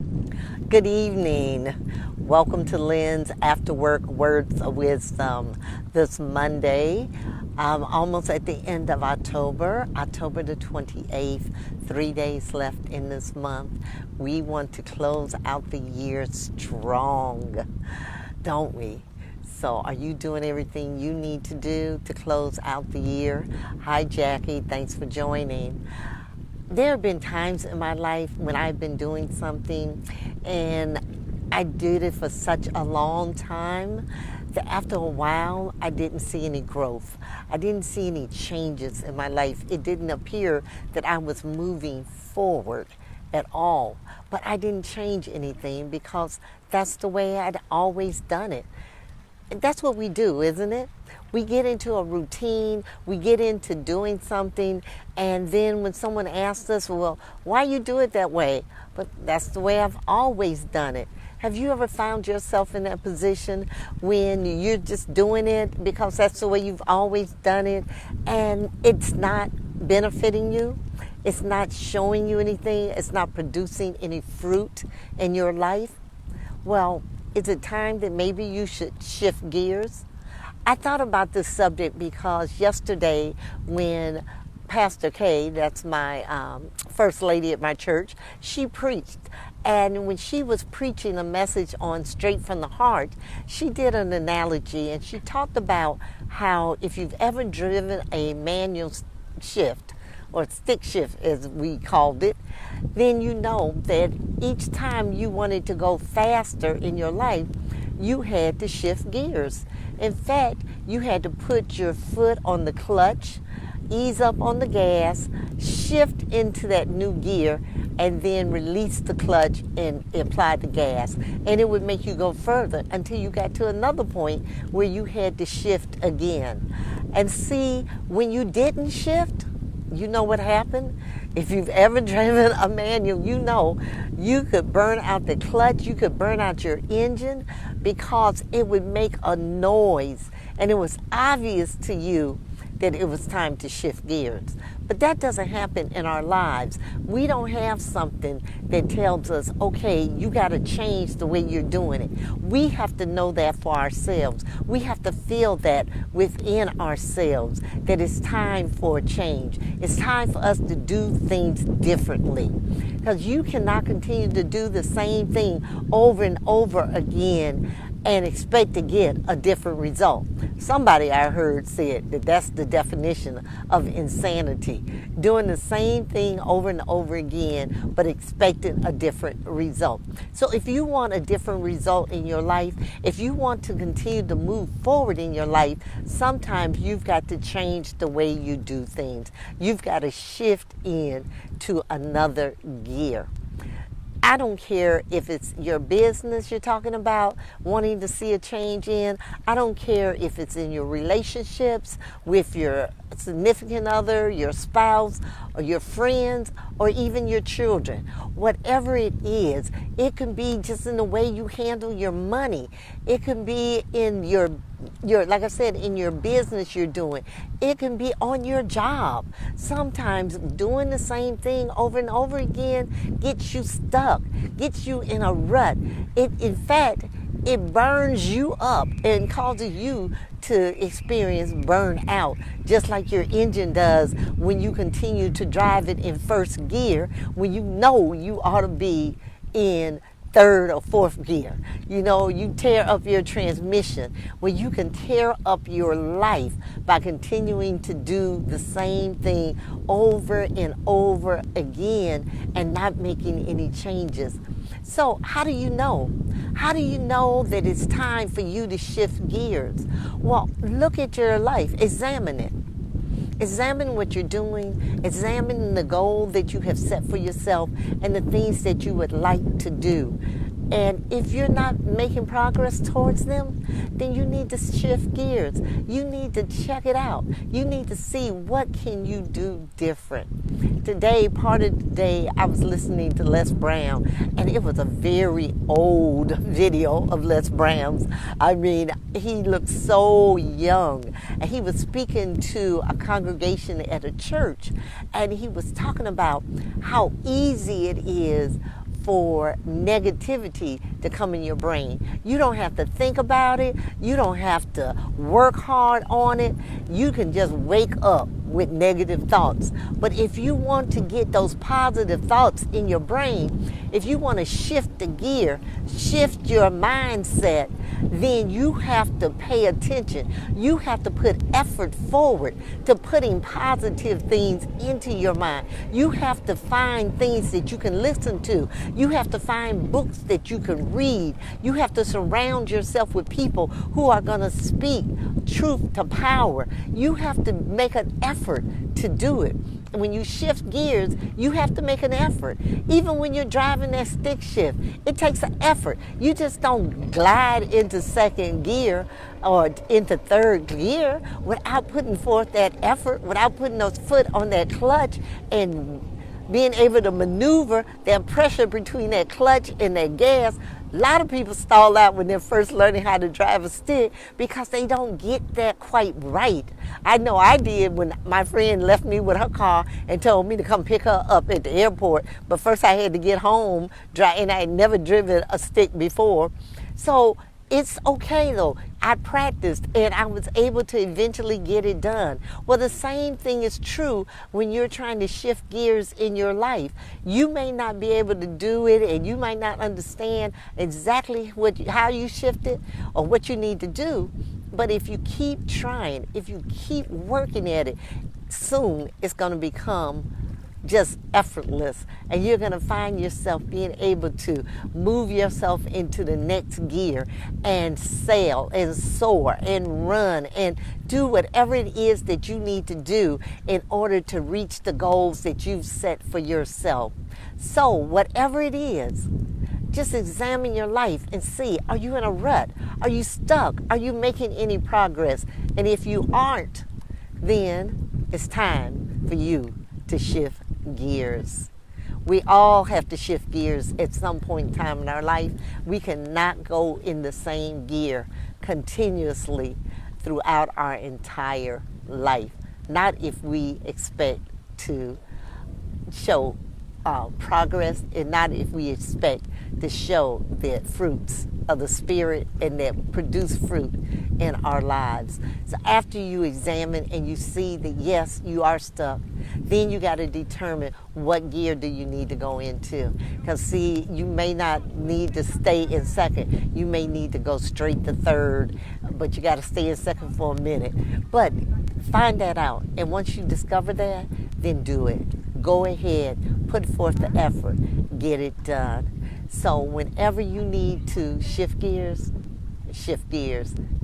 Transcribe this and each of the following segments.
Good evening. Welcome to Lynn's After Work Words of Wisdom this Monday. Almost at the end of October, October the 28th, 3 days left in this month. We want to close out the year strong, don't we? So are you doing everything you need to do to close out the year? Hi, Jackie. Thanks for joining. There have been times in my life when I've been doing something and I did it for such a long time that after a while I didn't see any growth. I didn't see any changes in my life. It didn't appear that I was moving forward at all. But I didn't change anything because that's the way I'd always done it. That's what we do, isn't it? We get into a routine, we get into doing something, and then when someone asks us, well, why you do it that way? But that's the way I've always done it. Have you ever found yourself in that position when you're just doing it because that's the way you've always done it and it's not benefiting you? It's not showing you anything, it's not producing any fruit in your life? Well, is it time that maybe you should shift gears? I thought about this subject because yesterday when Pastor Kay, that's my first lady at my church, she preached. And when she was preaching a message on Straight from the Heart, she did an analogy and she talked about how if you've ever driven a manual shift, or stick shift as we called it, then you know that each time you wanted to go faster in your life, you had to shift gears. In fact, you had to put your foot on the clutch, ease up on the gas, shift into that new gear, and then release the clutch and apply the gas. And it would make you go further until you got to another point where you had to shift again. And see, when you didn't shift, you know what happened? If you've ever driven a manual, you know you could burn out the clutch, you could burn out your engine because it would make a noise and it was obvious to you that it was time to shift gears. But that doesn't happen in our lives. We don't have something that tells us, okay, you got to change the way you're doing it. We have to know that for ourselves. We have to feel that within ourselves, that it's time for a change. It's time for us to do things differently. Because you cannot continue to do the same thing over and over again and expect to get a different result. Somebody I heard said that that's the definition of insanity. Doing the same thing over and over again, but expecting a different result. So if you want a different result in your life, if you want to continue to move forward in your life, sometimes you've got to change the way you do things. You've got to shift in to another gear. I don't care if it's your business you're talking about, wanting to see a change in. I don't care if it's in your relationships with your significant other, your spouse, or your friends, or even your children. Whatever it is, it can be just in the way you handle your money. It can be in your like I said, in your business you're doing. It can be on your job. Sometimes doing the same thing over and over again gets you stuck, gets you in a rut. In fact, it burns you up and causes you to experience burnout, just like your engine does when you continue to drive it in first gear when you know you ought to be in third or fourth gear. You know, you tear up your transmission. Well, you can tear up your life by continuing to do the same thing over and over again and not making any changes. So how do you know? How do you know that it's time for you to shift gears? Well, look at your life. Examine it. Examine what you're doing. Examine the goal that you have set for yourself and the things that you would like to do. And if you're not making progress towards them, then you need to shift gears. You need to check it out. You need to see what can you do different. Today, part of the day, I was listening to Les Brown, and it was a very old video of Les Brown's. I mean, he looked so young. And he was speaking to a congregation at a church, and he was talking about how easy it is for negativity to come in your brain. You don't have to think about it. You don't have to work hard on it. You can just wake up with negative thoughts. But if you want to get those positive thoughts in your brain, if you want to shift the gear, shift your mindset, then you have to pay attention. You have to put effort forward to putting positive things into your mind. You have to find things that you can listen to. You have to find books that you can read. You have to surround yourself with people who are going to speak truth to power. You have to make an effort to do it. And when you shift gears, you have to make an effort. Even when you're driving that stick shift, it takes an effort. You just don't glide into second gear or into third gear without putting forth that effort, without putting those foot on that clutch and being able to maneuver that pressure between that clutch and that gas. A lot of people stall out when they're first learning how to drive a stick because they don't get that quite right. I know I did when my friend left me with her car and told me to come pick her up at the airport. But first I had to get home, and I had never driven a stick before. So it's okay though. I practiced and I was able to eventually get it done. Well, the same thing is true when you're trying to shift gears in your life. You may not be able to do it and you might not understand exactly how you shift it or what you need to do. But if you keep trying, if you keep working at it, soon it's going to become just effortless, and you're going to find yourself being able to move yourself into the next gear and sail and soar and run and do whatever it is that you need to do in order to reach the goals that you've set for yourself. So whatever it is, just examine your life and see, are you in a rut? Are you stuck? Are you making any progress? And if you aren't, then it's time for you to shift gears. We all have to shift gears at some point in time in our life. We cannot go in the same gear continuously throughout our entire life. Not if we expect to show progress, and not if we expect to show the fruits of the Spirit and that produce fruit in our lives. So after you examine and you see that yes, you are stuck, then you got to determine what gear do you need to go into. Because see, you may not need to stay in second. You may need to go straight to third, but you got to stay in second for a minute. But find that out. And once you discover that, then do it. Go ahead, put forth the effort, get it done. So whenever you need to shift gears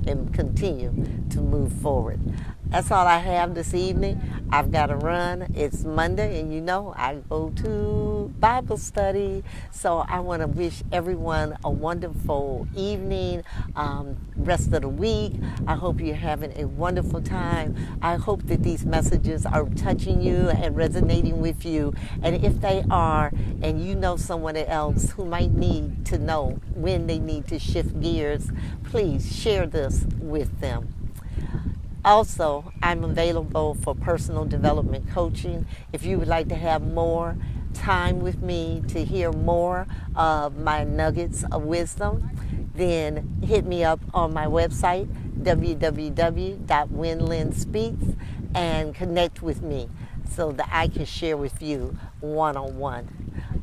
and continue to move forward. That's all I have this evening. I've got to run. It's Monday, and you know I go to Bible study. So I want to wish everyone a wonderful evening, rest of the week. I hope you're having a wonderful time. I hope that these messages are touching you and resonating with you. And if they are, and you know someone else who might need to know when they need to shift gears, please share this with them. Also, I'm available for personal development coaching. If you would like to have more time with me to hear more of my nuggets of wisdom, then hit me up on my website, www.whenlynnspeaks, and connect with me so that I can share with you one-on-one.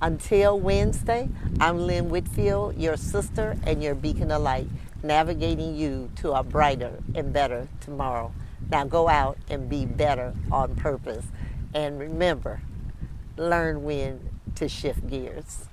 Until Wednesday, I'm Lynn Whitfield, your sister and your beacon of light, navigating you to a brighter and better tomorrow. Now go out and be better on purpose. And remember, learn when to shift gears.